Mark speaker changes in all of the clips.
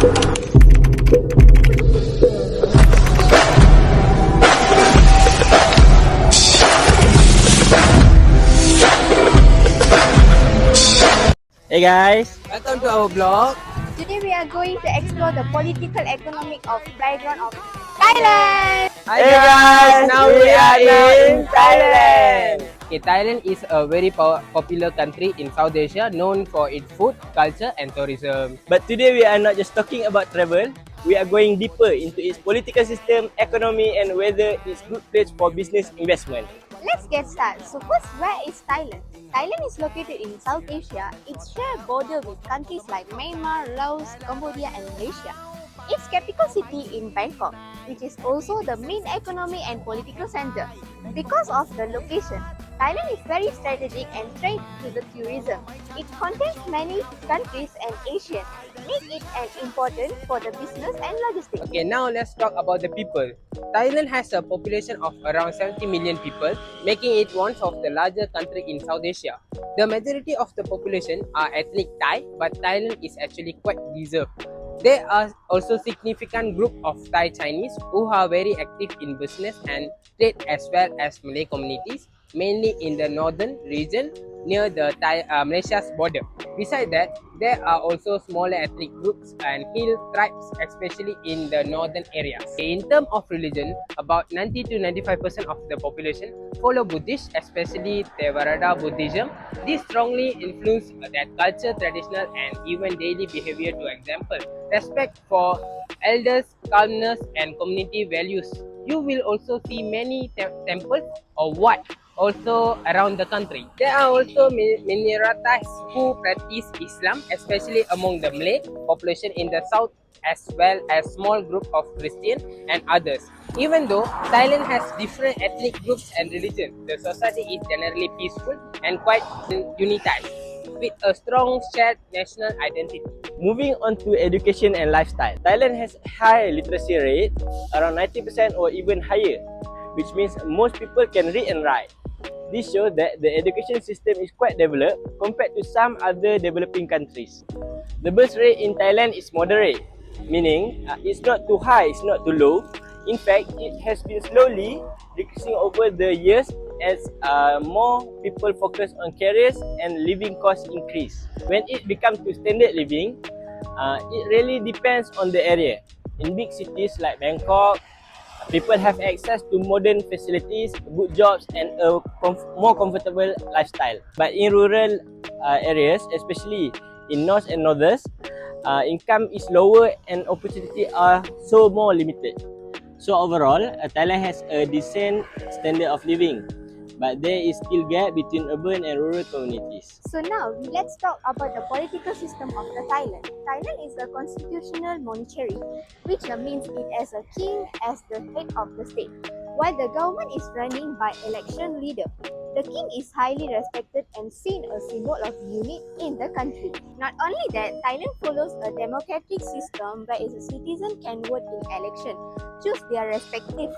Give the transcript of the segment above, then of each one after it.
Speaker 1: Hey guys,
Speaker 2: Welcome to our blog.
Speaker 3: Today we are going to explore the political economic of background of Thailand.
Speaker 1: Hey guys, now we are in Thailand.
Speaker 2: Okay, Thailand is a very popular country in South Asia, known for its food, culture, and tourism.
Speaker 1: But today we are not just talking about travel, we are going deeper into its political system, economy, and whether it's good place for business investment.
Speaker 3: Let's get started. So first, where is Thailand? Thailand is located in South Asia. It shares border with countries like Myanmar, Laos, Cambodia, and Malaysia. Its capital city in Bangkok, which is also the main economic and political center. Because of the location, Thailand is very strategic and trade to the tourism. It contains many countries and Asian, make it an important for the business and logistics.
Speaker 2: Okay, now let's talk about the people. Thailand has a population of around 70 million people, making it one of the larger countries in South Asia. The majority of the population are ethnic Thai, but Thailand is actually quite diverse. There are also significant group of Thai Chinese who are very active in business and trade, as well as Malay communities, mainly in the northern region near the Malaysia's border. Besides that, there are also smaller ethnic groups and hill tribes, especially in the northern areas. In terms of religion, about 90 to 95% of the population follow Buddhist, especially Theravada Buddhism. This strongly influences their culture, traditional, and even daily behavior. To example, respect for elders, calmness, and community values. You will also see many temples or wat also around the country. There are also minorities who practice Islam, especially among the Malay population in the south, as well as small group of Christian and others. Even though Thailand has different ethnic groups and religions, the society is generally peaceful and quite united, with a strong shared national identity.
Speaker 1: Moving on to education and lifestyle. Thailand has high literacy rate, around 90% or even higher, which means most people can read and write. This shows that the education system is quite developed compared to some other developing countries. The birth rate in Thailand is moderate, meaning it's not too high, it's not too low. In fact, it has been slowly decreasing over the years as more people focus on careers and living costs increase. When it becomes to standard living, it really depends on the area. In big cities like Bangkok, people have access to modern facilities, good jobs, and a more comfortable lifestyle. But in rural areas, especially in north and northern, income is lower and opportunities are so more limited. So overall, Thailand has a decent standard of living, but there is still gap between urban and rural communities.
Speaker 3: So now let's talk about the political system of the Thailand. Thailand is a constitutional monarchy, which means it has a king as the head of the state, while the government is running by election leader. The king is highly respected and seen a symbol of unity in the country. Not only that, Thailand follows a democratic system where a citizen can vote in election, choose their respective.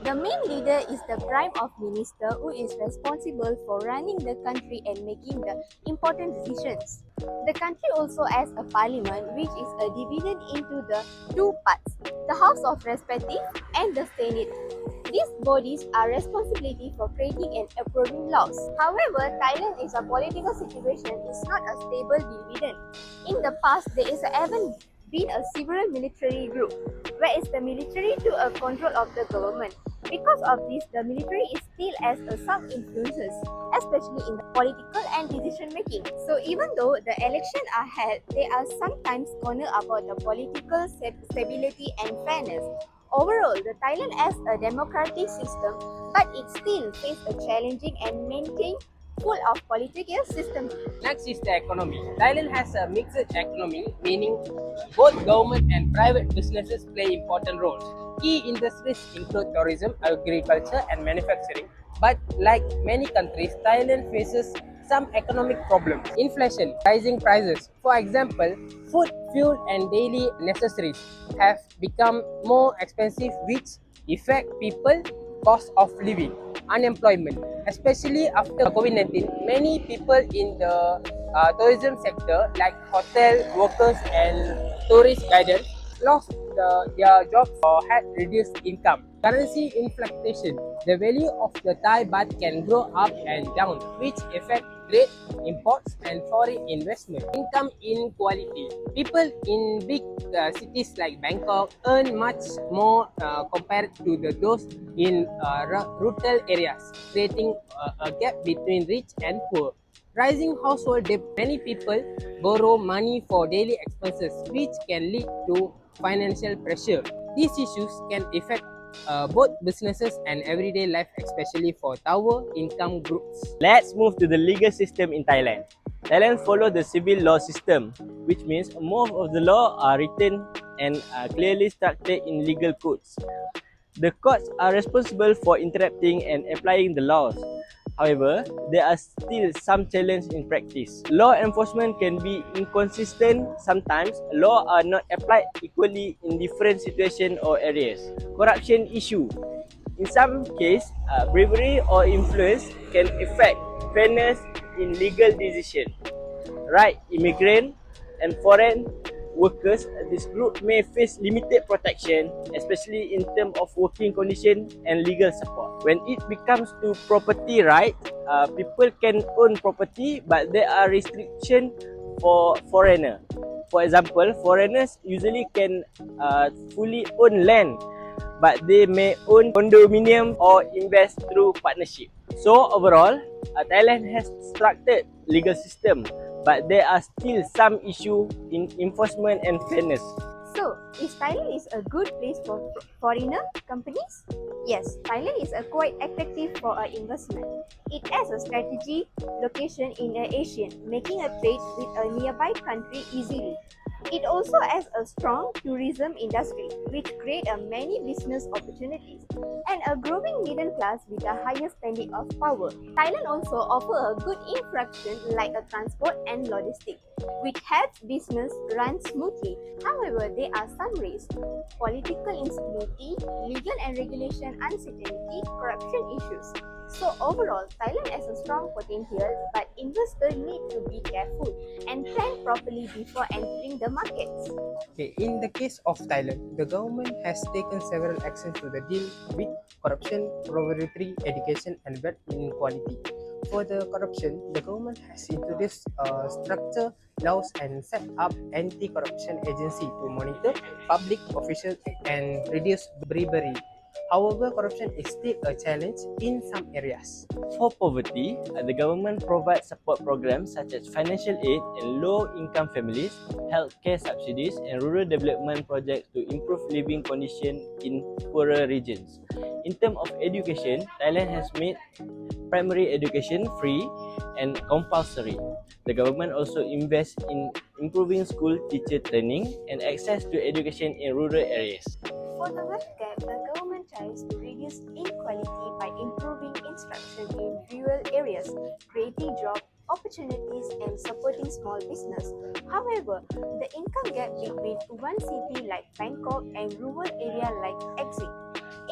Speaker 3: The main leader is the prime of minister who is responsible for running the country and making the important decisions. The country also has a parliament which is divided into the two parts, the House of Representatives and the Senate. These bodies are responsibility for creating and approving laws. However, Thailand is a political situation is not a stable dividend. In the past, there is even been a several military group, where is the military to a control of the government. Because of this, the military is still as some influences, especially in the political and decision making. So even though the elections are held, they are sometimes cornered about the political stability and fairness. Overall, the Thailand has a democratic system, but it still faces a challenging and maintain full of political system.
Speaker 2: Next is the economy. Thailand has a mixed economy, meaning both government and private businesses play important roles. Key industries include tourism, agriculture, and manufacturing. But like many countries, Thailand faces some economic problems. Inflation, rising prices. For example, food, fuel, and daily necessities have become more expensive, which affect people cost of living. Unemployment, especially after COVID-19, many people in the tourism sector like hotel workers and tourist guiders lost their jobs or had reduced income. Currency inflation. The value of the Thai baht can grow up and down, which affect trade, imports, and foreign investment. Income inequality. People in big cities like Bangkok earn much more compared to those in rural areas, creating a gap between rich and poor. Rising household debt. Many people borrow money for daily expenses, which can lead to financial pressure. These issues can affect both businesses and everyday life, especially for lower income groups.
Speaker 1: Let's move to the legal system in Thailand. Thailand follows the civil law system, which means most of the law are written and are clearly structured in legal codes. The courts are responsible for interpreting and applying the laws. However, there are still some challenges in practice. Law enforcement can be inconsistent. Sometimes, laws are not applied equally in different situations or areas. Corruption issue. In some cases, bribery or influence can affect fairness in legal decisions. Right, immigrant and foreign workers, this group may face limited protection, especially in terms of working conditions and legal support. When it becomes to property right, people can own property, but there are restrictions for foreigners. For example, foreigners usually can fully own land, but they may own condominium or invest through partnership. So overall, Thailand has structured legal system, but there are still some issue in enforcement and fairness.
Speaker 3: So, is Thailand is a good place for foreigner companies? Yes, Thailand is a quite attractive for an investment. It has a strategic location in Asia, making a trade with a nearby country easily. It also has a strong tourism industry, which create a many business opportunities and a growing middle class with a higher spending of power. Thailand also offer a good infrastructure like a transport and logistics, which helps business run smoothly. However, there are some risks: political instability, legal and regulation uncertainty, corruption issues. So overall, Thailand has a strong potential, but investors need to be careful and plan properly before entering the markets.
Speaker 2: Okay, in the case of Thailand, the government has taken several actions to deal with corruption, poverty, education, and wealth inequality. For the corruption, the government has introduced structure laws and set up anti-corruption agency to monitor public officials and reduce bribery. However, corruption is still a challenge in some areas.
Speaker 1: For poverty, the government provides support programs such as financial aid and low-income families, healthcare subsidies, and rural development projects to improve living conditions in poorer regions. In terms of education, Thailand has made primary education free and compulsory. The government also invests in improving school teacher training and access to education in rural areas.
Speaker 3: For the wealth gap, the government tries to reduce inequality by improving instruction in rural areas, creating job opportunities and supporting small business. However, the income gap between one city like Bangkok and rural area like exit.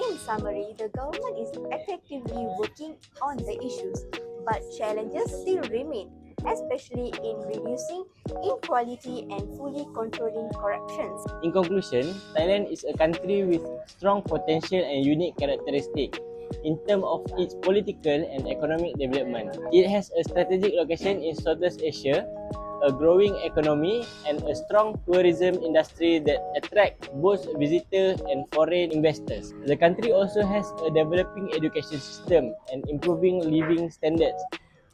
Speaker 3: In summary, the government is effectively working on the issues, but challenges still remain, especially in reducing inequality and fully controlling corruptions.
Speaker 1: In conclusion, Thailand is a country with strong potential and unique characteristics in terms of its political and economic development. It has a strategic location in Southeast Asia, a growing economy, and a strong tourism industry that attracts both visitors and foreign investors. The country also has a developing education system and improving living standards,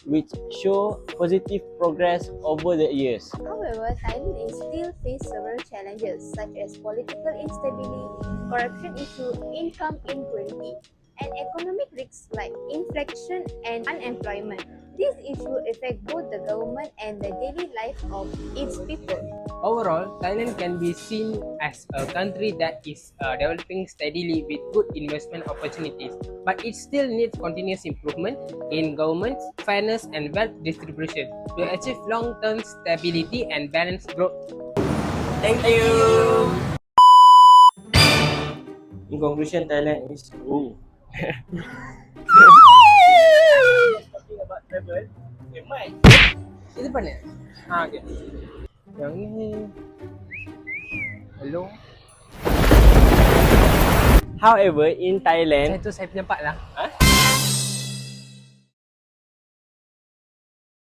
Speaker 1: which show positive progress over the years.
Speaker 3: However, Thailand is still face several challenges such as political instability, corruption issue, income inequality, and economic risks like inflation and unemployment. These issues affect both the government and the daily life of its people.
Speaker 2: Overall, Thailand can be seen as a country that is developing steadily with good investment opportunities, but it still needs continuous improvement in government, fairness, and wealth distribution to achieve long-term stability and balanced growth.
Speaker 1: Thank you! In conclusion, Thailand is... talking about travel. Okay, Mike.
Speaker 2: Itu apa ni? Okay. Yang ini. Hello.
Speaker 1: However, in
Speaker 2: Saya
Speaker 1: Thailand,
Speaker 2: tu saya punya part lah.
Speaker 1: huh?